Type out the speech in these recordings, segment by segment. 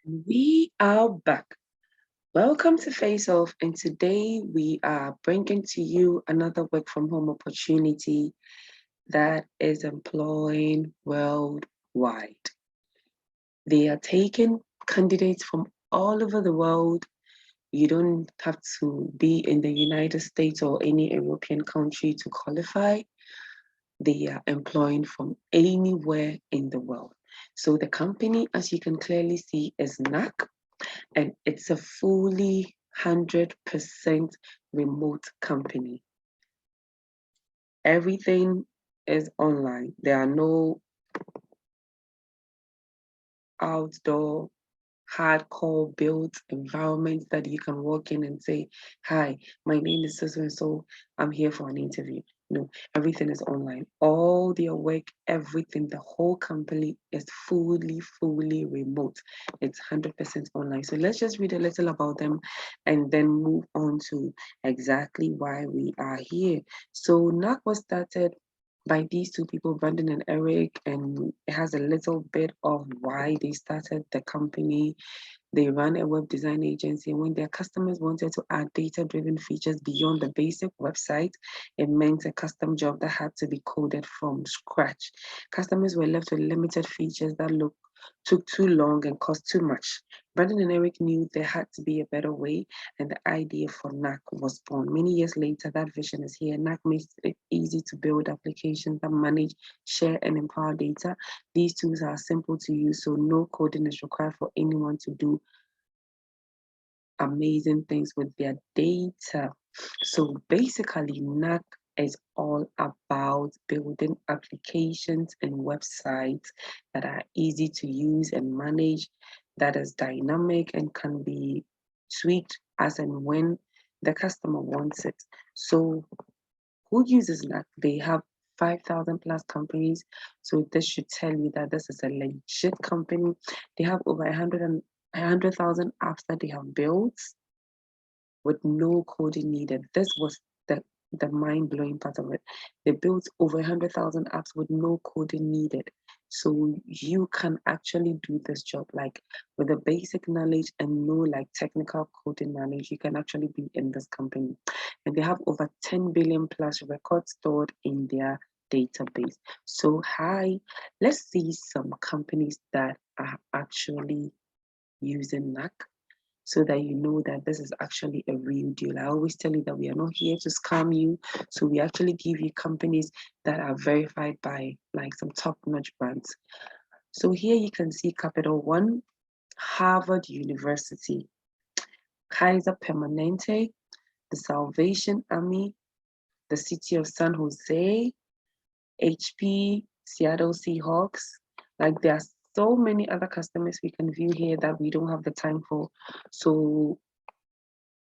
We are back. Welcome to Face Off, and today we are bringing to you another work from home opportunity that is employing worldwide. They are taking candidates from all over the world. You don't have to be in the United States or any European country to qualify. They are employing from anywhere in the world. So the company, as you can clearly see, is knack, and it's a fully 100% remote company. Everything is online. There are no outdoor hardcore built environments that you can walk in and say, "Hi, my name is so and so. I'm here for an interview." No, everything is online. All their work, everything, the whole company is fully remote. It's 100% online. So let's just read a little about them and then move on to exactly why we are here. So NAC was started by these two people, Brandon and Eric, and it has a little bit of why they started the company. They run a web design agency, and when their customers wanted to add data-driven features beyond the basic website, it meant a custom job that had to be coded from scratch. Customers were left with limited features that took too long and cost too much. Brandon and Eric knew there had to be a better way, and the idea for knack was born. Many years later, that vision is here. Knack makes it easy to build applications that manage, share, and empower data. These tools are simple to use, so no coding is required for anyone to do amazing things with their data. So basically, knack is all about building applications and websites that are easy to use and manage, that is dynamic and can be tweaked as and when the customer wants it. So who uses knack? They have 5,000 plus companies. So this should tell you that this is a legit company. They have over 100,000 apps that they have built with no coding needed. This was the mind-blowing part of it. They built over 100,000 apps with no coding needed. So you can actually do this job like with a basic knowledge and no like technical coding knowledge. You can actually be in this company. And they have over 10 billion plus records stored in their database. So hi, let's see some companies that are actually using knack so that you know that this is actually a real deal. I always tell you that we are not here to scam you. So we actually give you companies that are verified by like some top-notch brands. So here you can see Capital One, Harvard University, Kaiser Permanente, the Salvation Army, the City of San Jose, HP, Seattle Seahawks. Like there are so many other customers we can view here that we don't have the time for. So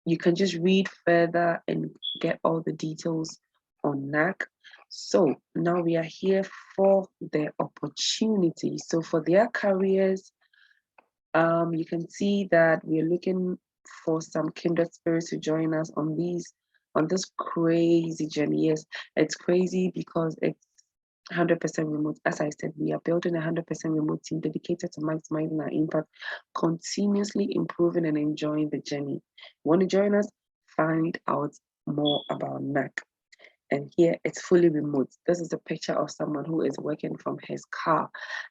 you can just read further and get all the details on knack. So now we are here for the opportunity. So for their careers, you can see that we're looking for some kindred spirits to join us on this crazy journey. Yes, it's crazy because it's 100% remote. As I said, we are building a 100% remote team dedicated to maximizing our impact, continuously improving and enjoying the journey. Want to join us? Find out more about knack. And here it's fully remote. This is a picture of someone who is working from his car,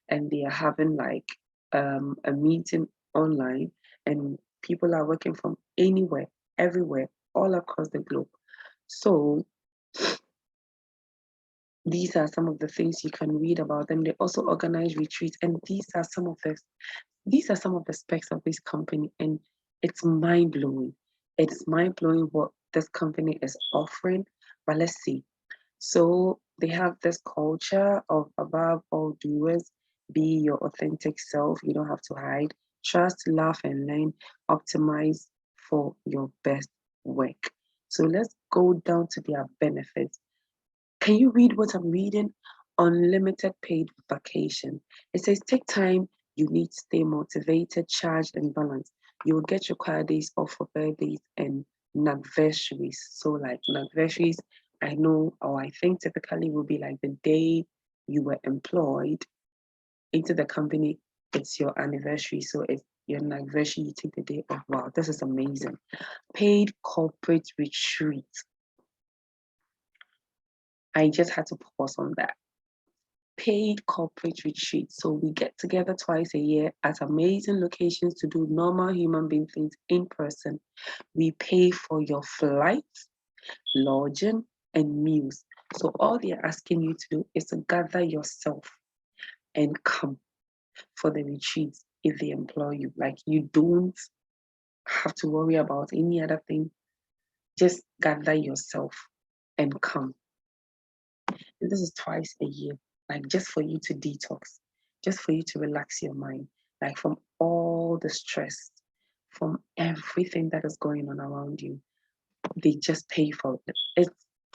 and they are having like a meeting online, and people are working from anywhere, everywhere, all across the globe. So these are some of the things you can read about them. They also organize retreats, and these are some of the specs of this company, and it's mind blowing. It's mind blowing what this company is offering. But let's see. So they have this culture of above all doers, be your authentic self. You don't have to hide. Trust, laugh, and learn. Optimize for your best work. So let's go down to their benefits. Can you read what I'm reading? Unlimited paid vacation. It says take time you need to stay motivated, charged, and balanced. You will get required days off for birthdays and anniversaries. So like anniversaries, I know or I think typically will be like the day you were employed into the company, it's your anniversary. So your anniversary, you take the day off. Wow, this is amazing. Paid corporate retreat. I just had to pause on that. Paid corporate retreat. So we get together twice a year at amazing locations to do normal human being things in person. We pay for your flights, lodging, and meals. So all they're asking you to do is to gather yourself and come for the retreats if they employ you. Like, you don't have to worry about any other thing. Just gather yourself and come. And this is twice a year, like just for you to detox, just for you to relax your mind, like from all the stress, from everything that is going on around you. They just pay for it.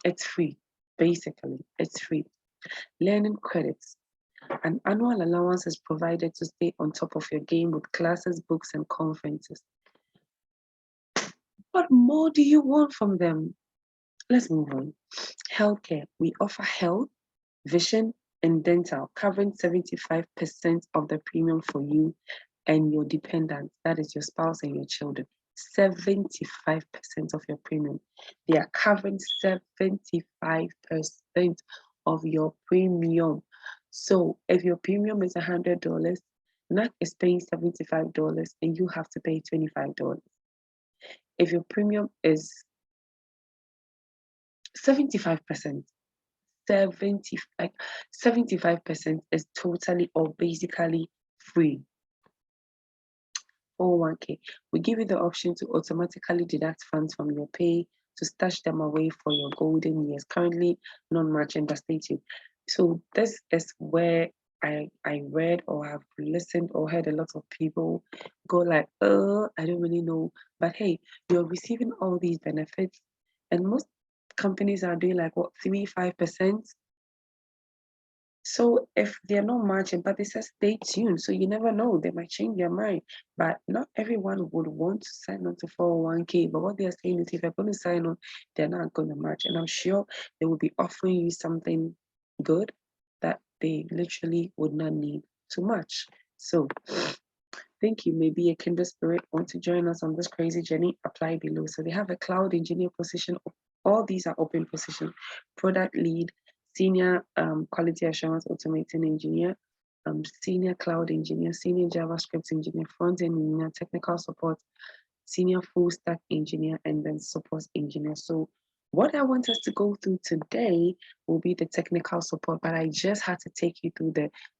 It's free. Basically, it's free. Learning credits. An annual allowance is provided to stay on top of your game with classes, books, and conferences. What more do you want from them? Let's move on. Healthcare. We offer health, vision, and dental, covering 75% of the premium for you and your dependents, that is your spouse and your children. 75% of your premium. They are covering 75% of your premium. So if your premium is $100, knack is paying $75 and you have to pay $25. If your premium is 75%, 75% is totally or basically free. 401k, we give you the option to automatically deduct funds from your pay to stash them away for your golden years. Currently non-match understated. So this is where I read or have listened or heard a lot of people go like, I don't really know. But hey, you're receiving all these benefits, and most companies are doing like what, 3-5%. So if they're not matching, but they say stay tuned, so you never know, they might change their mind. But not everyone would want to sign on to 401k. But what they're saying is if you're going to sign on, they're not going to match. And I'm sure they will be offering you something good that they literally would not need to match. So think you may be a kindred spirit, want to join us on this crazy journey, apply below. So they have a cloud engineer position. All these are open positions. Product lead, senior quality assurance automating engineer, senior cloud engineer, senior JavaScript engineer, front-end engineer, technical support, senior full stack engineer, and then support engineer. So what I want us to go through today will be the technical support, but I just had to take you through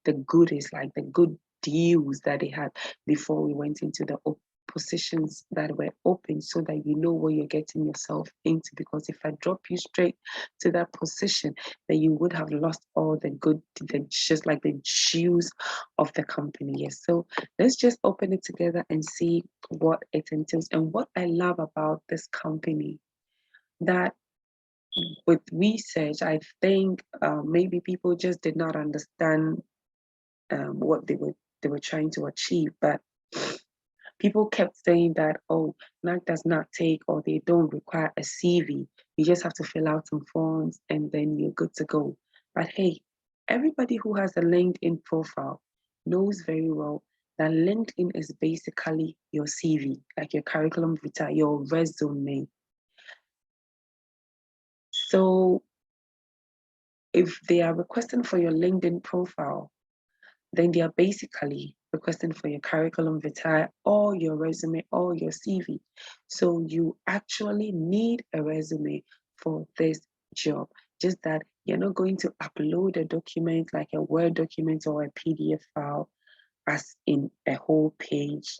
the goodies, like the good deals that they had before we went into the positions that were open, so that you know what you're getting yourself into. Because if I drop you straight to that position, then you would have lost all the good, just like the juice of the company. Yes. So let's just open it together and see what it entails. And what I love about this company, that with research, I think maybe people just did not understand what they were trying to achieve. But people kept saying that, oh, knack does not take, or they don't require a CV. You just have to fill out some forms and then you're good to go. But hey, everybody who has a LinkedIn profile knows very well that LinkedIn is basically your CV, like your curriculum vitae, your resume. So if they are requesting for your LinkedIn profile, then they are basically requesting for your curriculum vitae or your resume or your CV. So you actually need a resume for this job. Just that you're not going to upload a document like a Word document or a PDF file as in a whole page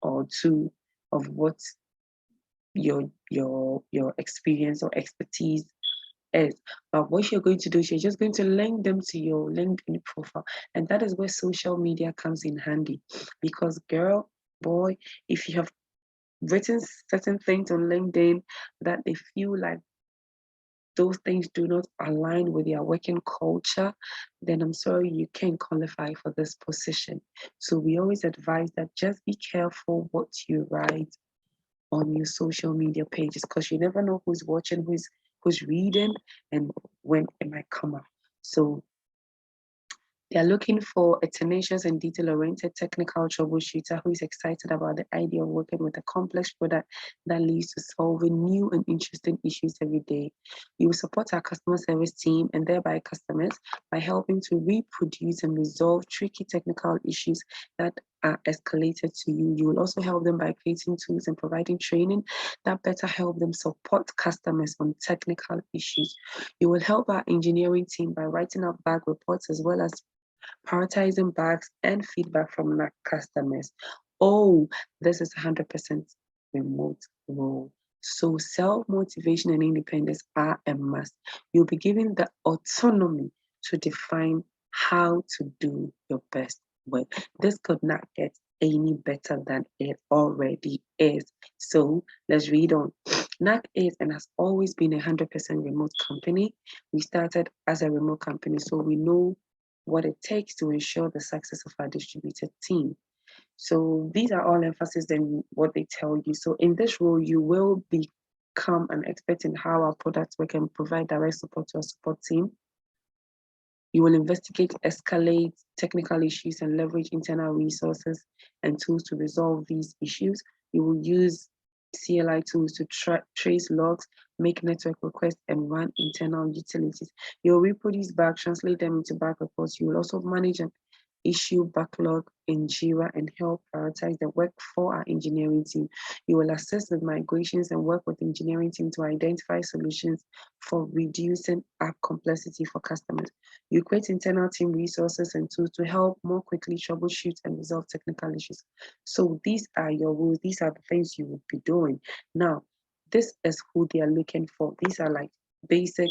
or two of what your experience or expertise is. But what you're going to do is you're just going to link them to your LinkedIn profile. And that is where social media comes in handy. Because girl, boy, if you have written certain things on LinkedIn that they feel like those things do not align with your working culture, then I'm sorry, you can't qualify for this position. So we always advise that just be careful what you write on your social media pages, because you never know who's watching, who's reading, and when it might come up. So They are looking for a tenacious and detail-oriented technical troubleshooter who is excited about the idea of working with a complex product that leads to solving new and interesting issues every day. You will support our customer service team and thereby customers by helping to reproduce and resolve tricky technical issues that are escalated to you. You will also help them by creating tools and providing training that better help them support customers on technical issues. You will help our engineering team by writing up bug reports as well as prioritizing bugs and feedback from our customers. Oh, this is 100% remote role. So self-motivation and independence are a must. You'll be given the autonomy to define how to do your best work. This could not get any better than it already is. So let's read on. Knack is and has always been 100% remote company. We started as a remote company, so we know what it takes to ensure the success of our distributed team. So these are all emphasis in what they tell you. So in this role, you will become an expert in how our products work and provide direct support to our support team. You will investigate, escalate technical issues, and leverage internal resources and tools to resolve these issues. You will use CLI tools to trace logs, make network requests, and run internal utilities. You will reproduce bugs, translate them into bug reports. You will also manage an issue backlog in Jira and help prioritize the work for our engineering team. You will assist with migrations and work with the engineering team to identify solutions for reducing app complexity for customers. You create internal team resources and tools to help more quickly troubleshoot and resolve technical issues. So these are your rules. These are the things you will be doing. Now, this is who they are looking for. These are like basic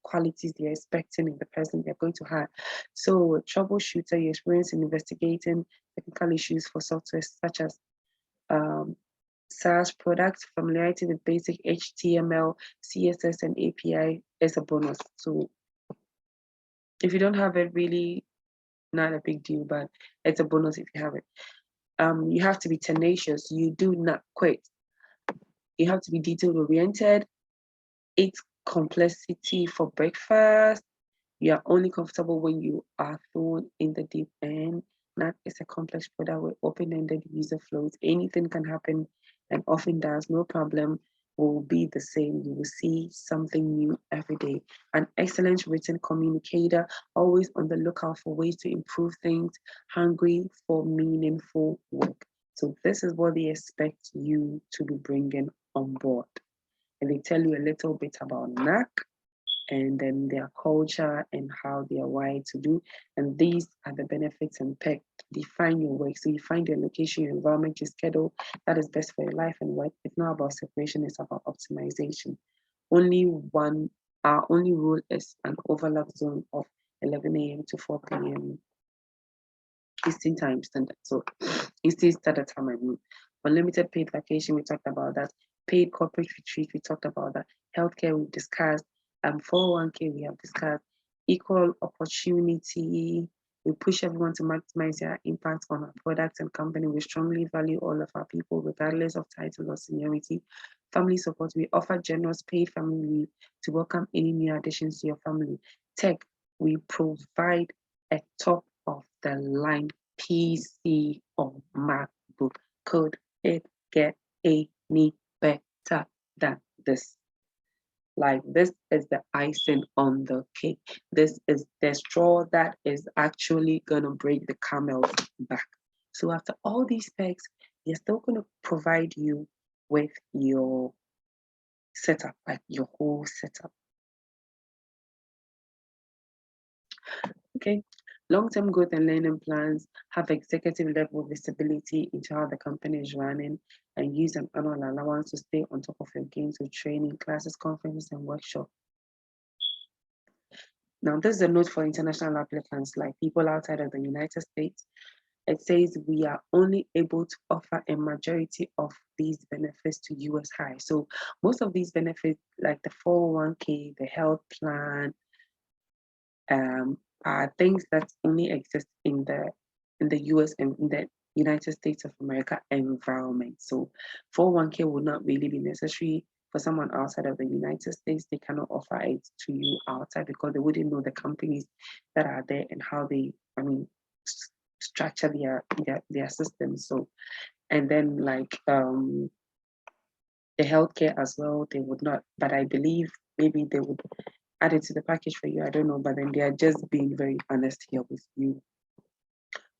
qualities they're expecting in the person they're going to hire. So, a troubleshooter, your experience in investigating technical issues for software such as SaaS products, familiarity with basic HTML, CSS, and API is a bonus. So, if you don't have it, really not a big deal, but it's a bonus if you have it. You have to be tenacious. You do not quit. You have to be detail oriented. Eat complexity for breakfast. You are only comfortable when you are thrown in the deep end. Knack is a complex product with open-ended user flows. Anything can happen and often does. No problem will be the same. You will see something new every day. An excellent written communicator, always on the lookout for ways to improve things, hungry for meaningful work. So this is what they expect you to be bringing on board. And they tell you a little bit about Knack and then their culture and how they are wired to do. And these are the benefits and perks. Define your work. So you find your location, your environment, your schedule that is best for your life and work. It's not about separation, it's about optimization. Our only rule is an overlap zone of 11 a.m. to 4 p.m. Eastern time standard. So Eastern standard time, I mean. Unlimited paid vacation, we talked about that. Paid corporate retreat, we talked about that. Healthcare, we've discussed. 401k, we have discussed. Equal opportunity, we push everyone to maximize their impact on our products and company. We strongly value all of our people, regardless of title or seniority. Family support, we offer generous paid family leave to welcome any new additions to your family. Tech, we provide a top of the line PC or MacBook. Could it get any better than this? Like, this is the icing on the cake. This is the straw that is actually gonna break the camel's back. So after all these specs, they're still gonna provide you with your setup, like your whole setup. Okay. Long-term growth and learning plans, have executive level visibility into how the company is running, and use an annual allowance to stay on top of your game through training, classes, conferences, and workshops. Now, this is a note for international applicants, like people outside of the United States. It says we are only able to offer a majority of these benefits to US high. So most of these benefits, like the 401k, the health plan, are things that only exist in the US and in the United States of America environment. So 401k would not really be necessary for someone outside of the United States. They cannot offer it to you outside because they wouldn't know the companies that are there and how they structure their system. So, and then like the healthcare as well, they would not, but I believe maybe they would add it to the package for you. I don't know, but then they are just being very honest here with you.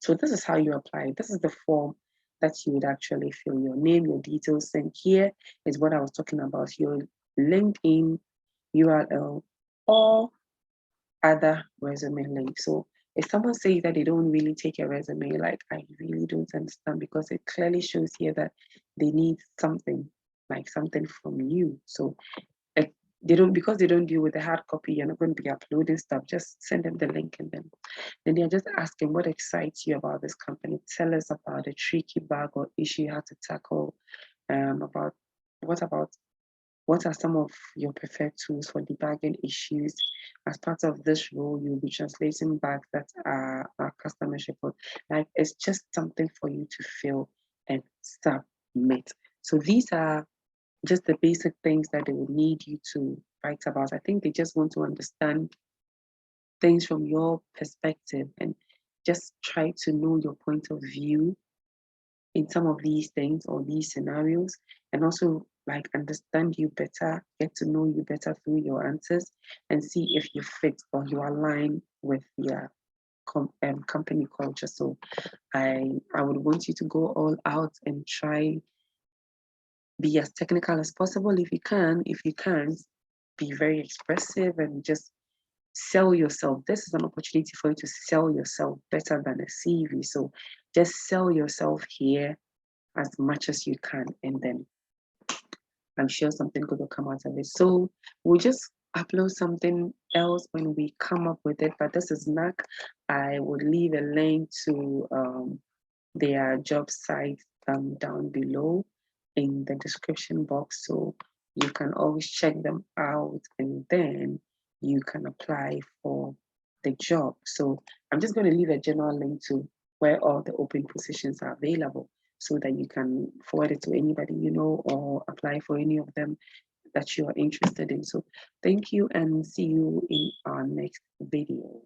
So this is how you apply. This is the form that you would actually fill your name, your details, and here is what I was talking about, your LinkedIn URL or other resume link. So if someone says that they don't really take a resume, like I really don't understand, because it clearly shows here that they need something, like something from you. So if they don't, because they don't deal with the hard copy, you're not going to be uploading stuff. Just send them the link, and then they're just asking what excites you about this company. Tell us about a tricky bug or issue you had to tackle. About what are some of your preferred tools for debugging issues? As part of this role, you'll be translating bugs that are customers report. Like it's just something for you to fill and submit. So these are just the basic things that they will need you to write about. I think they just want to understand things from your perspective and just try to know your point of view in some of these things or these scenarios, and also like understand you better, get to know you better through your answers, and see if you fit or you align with their company culture. So I would want you to go all out and try be as technical as possible if you can. If you can't, be very expressive and just sell yourself. This is an opportunity for you to sell yourself better than a CV. So just sell yourself here as much as you can, and then I'm sure something good will come out of it. So we'll just upload something else when we come up with it. But this is Knack. I would leave a link to their job site down below in the description box, so you can always check them out, and then you can apply for the job. So I'm just going to leave a general link to where all the open positions are available, so that you can forward it to anybody you know or apply for any of them that you are interested in. So thank you, and see you in our next video.